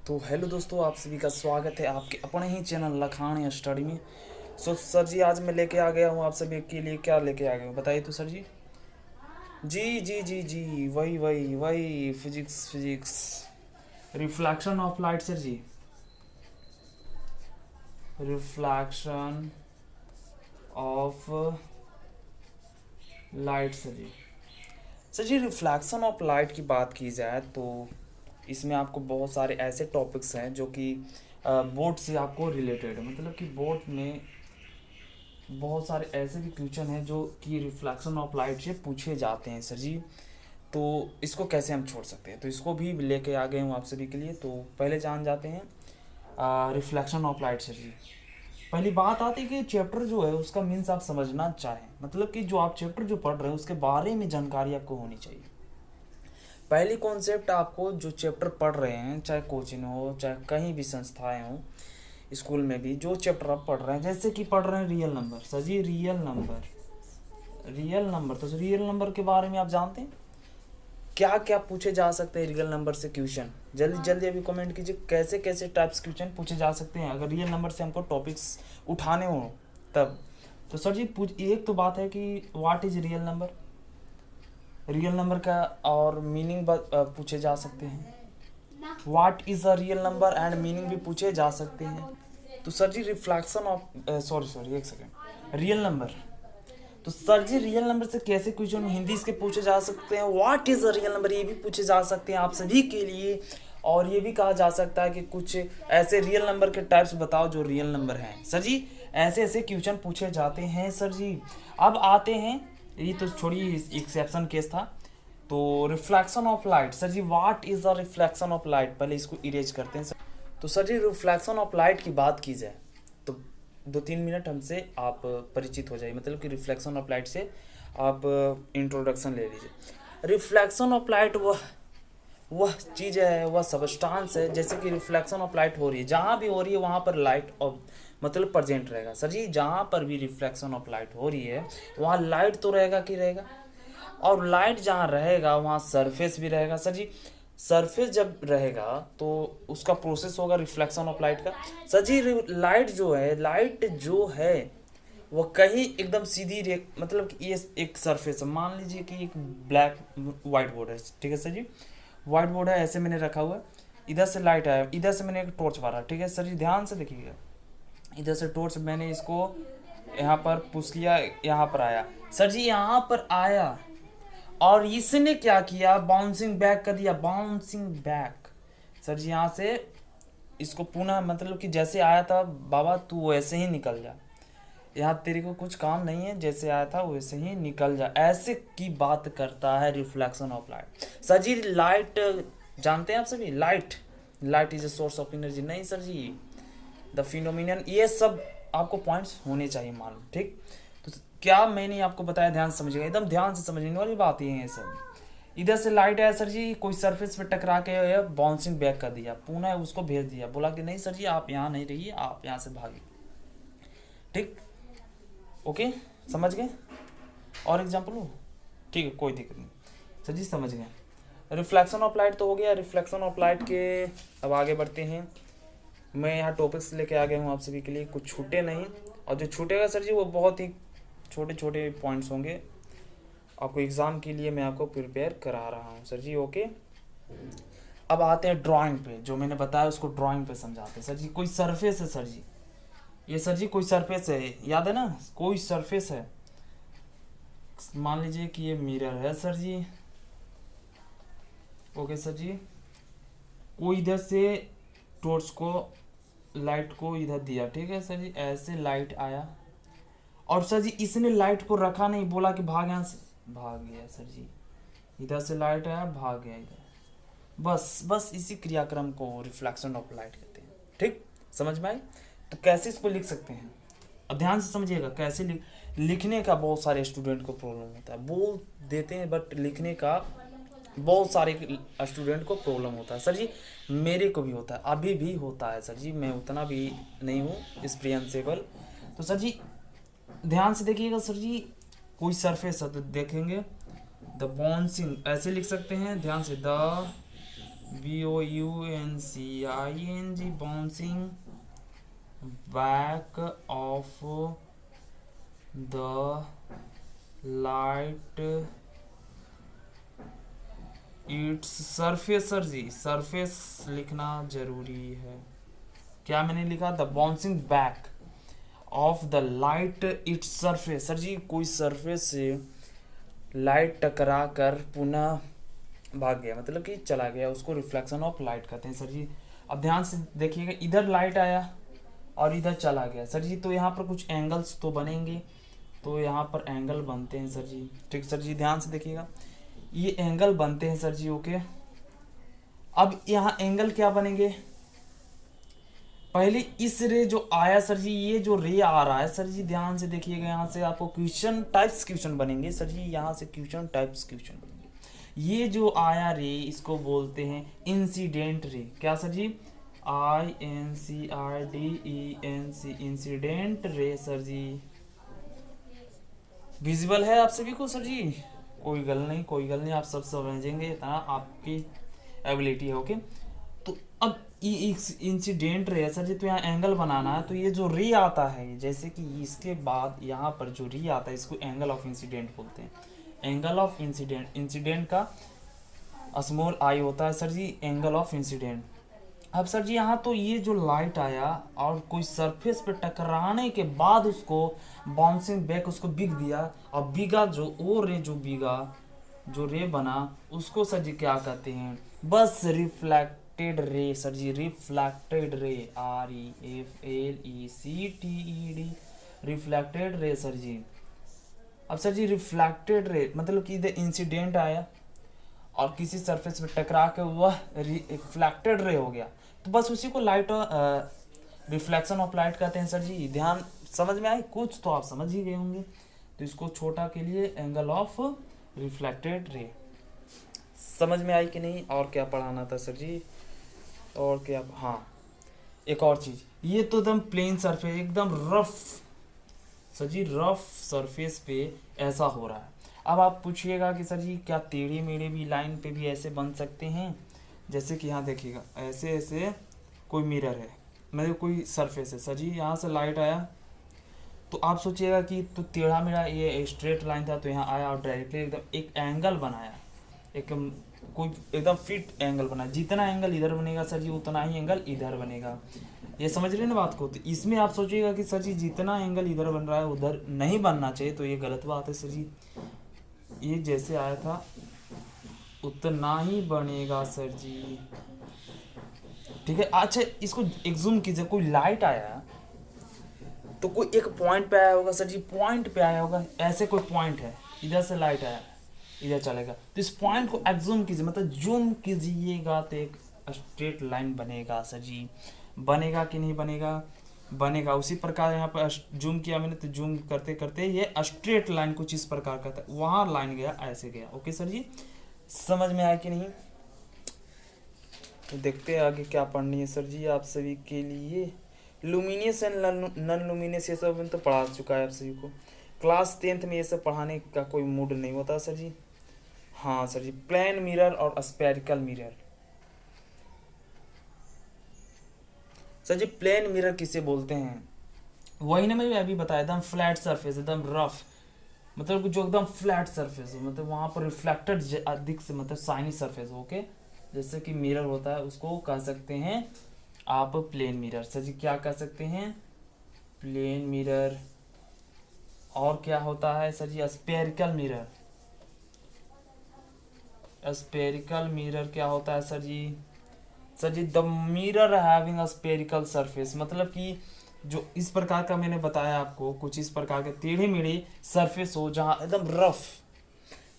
तो हेलो दोस्तों, आप सभी का स्वागत है आपके अपने ही चैनल लखानी स्टडी में। सर जी, आज मैं लेके आ गया हूँ आप सभी के लिए। क्या लेके आ गया हूँ बताइए तो सर जी। जी जी जी जी, वही वही वही physics physics reflection of light sir जी। Reflection of light sir ji. Sir जी, रिफ्लेक्शन ऑफ लाइट की बात की जाए तो इसमें आपको बहुत सारे ऐसे टॉपिक्स हैं जो कि बोर्ड से आपको रिलेटेड है। मतलब कि बोर्ड में बहुत सारे ऐसे भी क्वेश्चन हैं जो कि रिफ्लेक्शन ऑफ लाइट से पूछे जाते हैं सर जी। तो इसको कैसे हम छोड़ सकते हैं, तो इसको भी लेके आ गए हूँ आप सभी के लिए। तो पहले जान जाते हैं रिफ्लेक्शन ऑफ लाइट सर जी। पहली बात आती है कि चैप्टर जो है उसका मीन्स आप समझना चाहें, मतलब कि जो आप चैप्टर जो पढ़ रहे हैं उसके बारे में जानकारी आपको होनी चाहिए। पहली कॉन्सेप्ट, आपको जो चैप्टर पढ़ रहे हैं, चाहे कोचिंग हो चाहे कहीं भी संस्थाएं हो, स्कूल में भी जो चैप्टर आप पढ़ रहे हैं, जैसे कि पढ़ रहे हैं रियल नंबर सर जी। रियल नंबर तो रियल नंबर के बारे में आप जानते हैं क्या क्या पूछे जा सकते हैं रियल नंबर से क्वेश्चन? जल्दी जल्दी अभी कमेंट कीजिए कैसे कैसे टाइप्स क्वेश्चन पूछे जा सकते हैं अगर रियल नंबर से हमको टॉपिक्स उठाने हो तब। तो सर जी एक तो बात है कि what is real number, real number का और मीनिंग पूछे जा सकते हैं। What is a real number and meaning भी पूछे जा सकते हैं। तो सर जी रिफ्लेक्शन ऑफ सॉरी एक सेकेंड, रियल नंबर। तो सर जी रियल नंबर से कैसे क्वेश्चन हिंदी इसके पूछे जा सकते हैं, what is a real number ये भी पूछे जा सकते हैं आप सभी के लिए। और ये भी कहा जा सकता है कि कुछ ऐसे रियल नंबर के टाइप्स बताओ जो रियल नंबर हैं सर जी। ऐसे ऐसे क्वेश्चन पूछे जाते हैं सर जी। अब आते हैं, ये तो छोड़िए एक्सेप्शन केस था। तो रिफ्लेक्शन ऑफ लाइट सर जी, what is the reflection of light, पहले इसको इरेज करते हैं सर। तो सर जी रिफ्लेक्शन ऑफ लाइट की बात की जाए तो 2-3 मिनट हमसे आप परिचित हो जाइए, मतलब कि रिफ्लेक्शन ऑफ लाइट से आप इंट्रोडक्शन ले लीजिए। रिफ्लेक्शन ऑफ लाइट वह चीज़ है, वह सबस्टांस है, जैसे कि रिफ्लेक्शन ऑफ लाइट हो रही है, जहाँ भी हो रही है वहाँ पर लाइट और मतलब प्रेजेंट रहेगा सर जी। जहाँ पर भी रिफ्लेक्शन ऑफ लाइट हो रही है वहाँ लाइट तो रहेगा कि रहेगा, और लाइट जहाँ रहेगा वहाँ सरफेस भी रहेगा सर जी। सरफेस जब रहेगा तो उसका प्रोसेस होगा रिफ्लेक्शन ऑफ लाइट का सर जी। लाइट जो है वह कहीं एकदम सीधी मतलब कि ये एक सरफेस है, मान लीजिए कि एक ब्लैक वाइट बोर्ड है, ठीक है सर जी। वाइट बोर्ड है, ऐसे मैंने रखा हुआ है, इधर से लाइट आया, इधर से मैंने एक टॉर्च मारा, ठीक है सर जी, ध्यान से देखिएगा। इधर से टॉर्च मैंने इसको यहाँ पर पुश किया, यहाँ पर आया सर जी, यहाँ पर आया और इसने क्या किया, बाउंसिंग बैक कर दिया, बाउंसिंग बैक सर जी। यहाँ से इसको पुनः मतलब कि जैसे आया था बाबा तू वैसे ही निकल जा, यहाँ तेरे को कुछ काम नहीं है, जैसे आया था वैसे ही निकल जा, ऐसे की बात करता है रिफ्लेक्शन ऑफ लाइट सर जी। लाइट जानते हैं आप सभी, light is a source of energy, नहीं सर जी, द फिनोमिनन, ये सब आपको पॉइंट्स होने चाहिए मालूम, ठीक। तो क्या मैंने आपको बताया, ध्यान से समझिएगा, एकदम ध्यान से समझने वाली बात ये है सब। इधर से लाइट आया सर जी, कोई सरफेस पे टकरा के बाउंसिंग बैक कर दिया, पुनः उसको भेज दिया, बोला कि नहीं सर जी आप यहाँ नहीं रहिए, आप यहाँ से भागिए, ठीक, ओके, समझ गए। और एग्जाम्पल हो, ठीक है, कोई दिक्कत नहीं सर जी, समझ गए। रिफ्लेक्शन ऑफ लाइट तो हो गया। रिफ्लेक्शन ऑफ लाइट के अब आगे बढ़ते हैं। मैं यहाँ टॉपिक्स लेके आ गया हूँ आप सभी के लिए, कुछ छूटे नहीं, और जो छूटेगा सर जी वो बहुत ही छोटे छोटे पॉइंट्स होंगे, आपको एग्ज़ाम के लिए मैं आपको प्रिपेयर करा रहा हूँ सर जी, ओके। अब आते हैं ड्राइंग पे, जो मैंने बताया उसको ड्राइंग पे समझाते हैं सर जी। कोई सरफेस है सर जी, ये सर जी कोई सरफेस है, याद है ना, कोई सरफेस है, मान लीजिए कि ये मिरर है सर जी, ओके सर जी। कोई इधर से टॉर्च को, लाइट को इधर दिया, ठीक है सर जी, ऐसे लाइट आया और सर जी इसने लाइट को रखा नहीं, बोला कि भाग, यहाँ से भाग गया सर जी, इधर से लाइट आया भाग गया इधर, बस इसी क्रियाक्रम को रिफ्लेक्शन ऑफ लाइट कहते हैं, ठीक, समझ में आई। तो कैसे इसको लिख सकते हैं, अब ध्यान से समझिएगा कैसे लिखने का बहुत सारे स्टूडेंट को प्रॉब्लम होता है, बोल देते हैं बट लिखने का बहुत सारे स्टूडेंट को प्रॉब्लम होता है सर जी, मेरे को भी होता है, अभी भी होता है सर जी, मैं उतना भी नहीं हूँ एक्सपीरियंसेबल। तो सर जी ध्यान से देखिएगा सर जी, कोई सरफेस है तो देखेंगे द बाउंसिंग, ऐसे लिख सकते हैं ध्यान से, the BOUNCING, bouncing back of the light it's surface. Sir ji surface लिखना जरूरी है। क्या मैंने लिखा? The bouncing back of the light it's surface. Sir ji कोई सरफेस से लाइट टकरा कर पुनः भाग गया, मतलब कि चला गया, उसको रिफ्लेक्शन ऑफ लाइट कहते हैं। सर जी अब ध्यान से देखिएगा, इधर लाइट आया और इधर चला गया। सर जी तो यहाँ पर कुछ एंगल्स तो बनेंगे, तो यहाँ पर एंगल बनते हैं सर जी। ठीक सर जी ध्यान से देखिएगा, ये एंगल बनते हैं सर जी। ओके अब यहाँ एंगल क्या बनेंगे? पहले इस रे जो आया सर जी, ये जो रे आ रहा है सर जी ध्यान से देखिएगा, यहाँ से आपको क्वेश्चन टाइप्स क्वेश्चन बनेंगे सर जी, यहाँ से क्वेश्चन टाइप्स क्वेश्चन बनेंगे। ये जो आया रे इसको बोलते हैं इंसिडेंट रे। क्या सर जी? INCIDENC, इंसिडेंट रे सर जी। विजिबल है आप सभी को सर जी? कोई गल नहीं, कोई गल नहीं, आप सब समझेंगे, इतना आपकी एबिलिटी है। ओके तो अब इंसिडेंट रे सर जी, तो यहाँ एंगल बनाना है, तो ये जो रे आता है, जैसे कि इसके बाद यहाँ पर जो रे आता है इसको एंगल ऑफ इंसिडेंट बोलते हैं। एंगल ऑफ इंसिडेंट, इंसिडेंट का स्मॉल आई होता है सर जी, एंगल ऑफ इंसिडेंट। अब सर जी यहाँ तो ये जो लाइट आया और कोई सरफेस पे टकराने के बाद उसको बाउंसिंग बैक उसको बिग दिया, और बिगा जो ओ रे जो बिगा जो रे बना उसको सर जी क्या कहते हैं? बस reflected ray sir ji, reflected ray, REFLECTED, reflected ray sir ji. अब सर जी रिफ्लेक्टेड रे मतलब कि इधर इंसिडेंट आया और किसी सरफेस पे टकरा के वह रिफ्लेक्टेड रे हो गया, तो बस उसी को लाइट रिफ्लेक्शन ऑफ लाइट कहते हैं सर जी। ध्यान समझ में आई? कुछ तो आप समझ ही गए होंगे। तो इसको छोटा के लिए एंगल ऑफ रिफ्लेक्टेड रे। समझ में आई कि नहीं? और क्या पढ़ाना था सर जी? और क्या? हाँ एक और चीज, ये तो एकदम प्लेन सरफेस, एकदम रफ सर जी, रफ सरफेस पे ऐसा हो रहा है। अब आप पूछिएगा कि सर जी क्या टेढ़े मेढ़े भी लाइन पे भी ऐसे बन सकते हैं? जैसे कि यहाँ देखिएगा, ऐसे ऐसे कोई मिरर है, मतलब कोई सरफेस है सर जी, यहाँ से लाइट आया तो आप सोचिएगा कि तो टेढ़ा मेढ़ा ये स्ट्रेट लाइन था, तो यहाँ आया और डायरेक्टली एकदम एक एंगल बनाया, एक कोई एकदम फिट एंगल बनाया। जितना एंगल इधर बनेगा सर जी उतना ही एंगल इधर बनेगा। ये समझ रहे ना बात को? तो इसमें आप सोचिएगा कि सर जी जितना एंगल इधर बन रहा है उधर नहीं बनना चाहिए, तो ये गलत बात है सर जी। ये जैसे आया था उतना ही बनेगा सर जी। ठीक है, अच्छा इसको एक जूम कीजिए, कोई लाइट आया तो कोई एक पॉइंट पे आया होगा सर जी, पॉइंट पे आया होगा, ऐसे कोई पॉइंट है, इधर से लाइट आया इधर चलेगा, तो इस पॉइंट को एक्जूम कीजिए, मतलब जूम कीजिएगा तो एक स्ट्रेट लाइन बनेगा सर जी। बनेगा कि नहीं बनेगा? बनेगा। उसी प्रकार यहाँ पर जूम किया मैंने, तो जूम करते करते ये स्ट्रेट लाइन कुछ इस प्रकार का था, वहाँ लाइन गया ऐसे गया। ओके सर जी समझ में आया कि नहीं? तो देखते हैं आगे क्या पढ़नी है सर जी आप सभी के लिए। लुमिनियस एंड नॉन लुमिनियस ये सब तो पढ़ा चुका है आप सभी को। क्लास 10th में ये सब पढ़ाने का कोई मूड नहीं होता सर जी। हाँ सर जी, प्लेन मिरर और स्फेरिकल मिरर। सर जी प्लेन मिरर किसे बोलते हैं? वही ना मैं अभी बताया, एकदम फ्लैट सरफेस, एकदम रफ, मतलब जो एकदम फ्लैट सरफेस हो, मतलब वहाँ पर रिफ्लेक्टेड अधिक से, मतलब शाइनी सरफेस। ओके जैसे कि मिरर होता है उसको कह सकते हैं आप प्लेन मिरर। सर जी क्या कह सकते हैं? Plane mirror. और क्या होता है sir ji? Spherical mirror. Spherical mirror क्या होता है sir ji? Sir ji the mirror having a spherical surface, मतलब कि जो इस प्रकार का मैंने बताया आपको, कुछ इस प्रकार के टेढ़े मेढ़े सरफेस हो जहाँ एकदम रफ,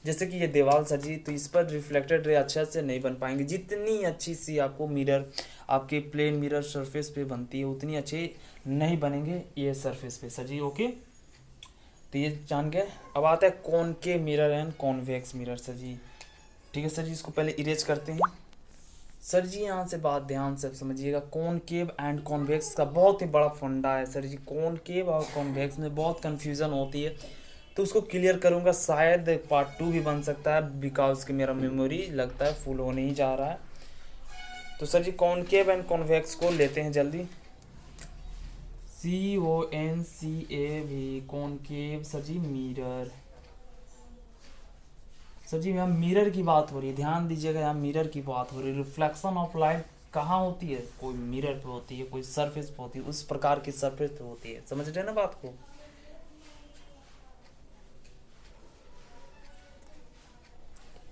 जैसे कि ये दीवार सर जी, तो इस पर रिफ्लेक्टेड रे अच्छे से नहीं बन पाएंगे। जितनी अच्छी सी आपको मिरर आपके प्लेन मिरर सरफेस पे बनती है उतनी अच्छे नहीं बनेंगे ये सरफेस पे सर जी। ओके तो ये जान गए। अब आता है concave mirror and convex mirror sir ji. ठीक है सर जी, इसको पहले इरेज करते हैं सर जी। यहाँ से बात ध्यान से समझिएगा, कॉनकेव एंड कॉन्वेक्स का बहुत ही बड़ा फंडा है सर जी। कॉनकेव और कॉन्वेक्स में बहुत कन्फ्यूज़न होती है, तो उसको क्लियर करूँगा। शायद पार्ट 2 भी बन सकता है, बिकॉज कि मेरा मेमोरी लगता है फुल होने ही जा रहा है। तो सर जी कॉनकेव एंड कॉन्वेक्स को लेते हैं जल्दी। CONCAV कॉनकेव सर जी मिरर। सर जी यहाँ मिरर की बात हो रही है, ध्यान दीजिएगा, यहाँ मिरर की बात हो रही है। रिफ्लेक्शन ऑफ लाइट कहाँ होती है? कोई मिरर पे होती है, कोई सरफेस पे होती है, उस प्रकार की सरफेस पे होती है। समझ रहे हैं ना बात को?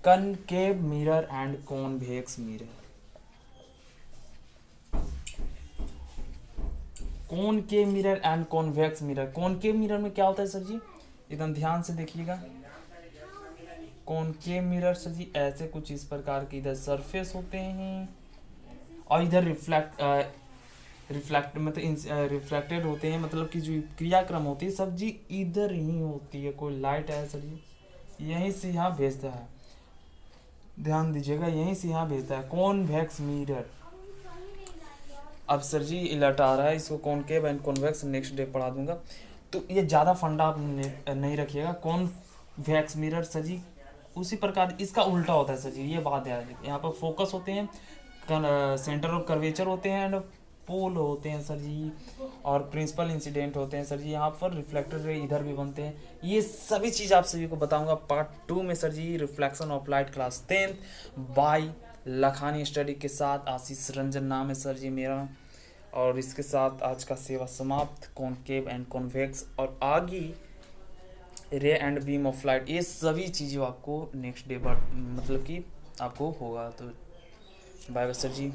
Concave mirror and convex mirror. Concave mirror and convex mirror. Concave mirror में क्या होता है सर जी? एकदम ध्यान से देखिएगा। कॉनकेव मिरर सर जी ऐसे कुछ इस प्रकार के इधर सरफेस होते हैं और इधर रिफ्लेक्ट मतलब रिफ्लेक्टेड होते हैं, मतलब कि जो क्रियाक्रम होती है सब जी इधर ही होती है। कोई लाइट है सर जी यहीं से यहाँ भेजता है, ध्यान दीजिएगा, यहीं से यहाँ भेजता है। कॉन्वेक्स मिरर, अब सर जी अलर्ट आ रहा है, इसको concave and convex next day पढ़ा दूंगा, तो ये ज़्यादा फंडा आप नहीं रखिएगा। कॉन्वेक्स मिरर सर जी उसी प्रकार इसका उल्टा होता है सर जी, ये बात याद रखिए। यहाँ पर फोकस होते हैं, सेंटर ऑफ कर्वेचर होते हैं एंड पोल होते हैं सर जी, और प्रिंसिपल इंसिडेंट होते हैं सर जी। यहाँ पर रिफ्लेक्टर रे इधर भी बनते हैं। ये सभी चीज़ आप सभी को बताऊंगा पार्ट 2 में सर जी, reflection of light class 10th by Lakhani study के साथ। आशीष रंजन नाम है सर जी मेरा, और इसके साथ आज का सेवा समाप्त। कॉनकेव एंड कॉन्वेक्स और आगे रे एंड बीम ऑफ लाइट, ये सभी चीज़ें आपको नेक्स्ट डे पर मतलब कि आपको होगा। तो बाय बाय सर जी।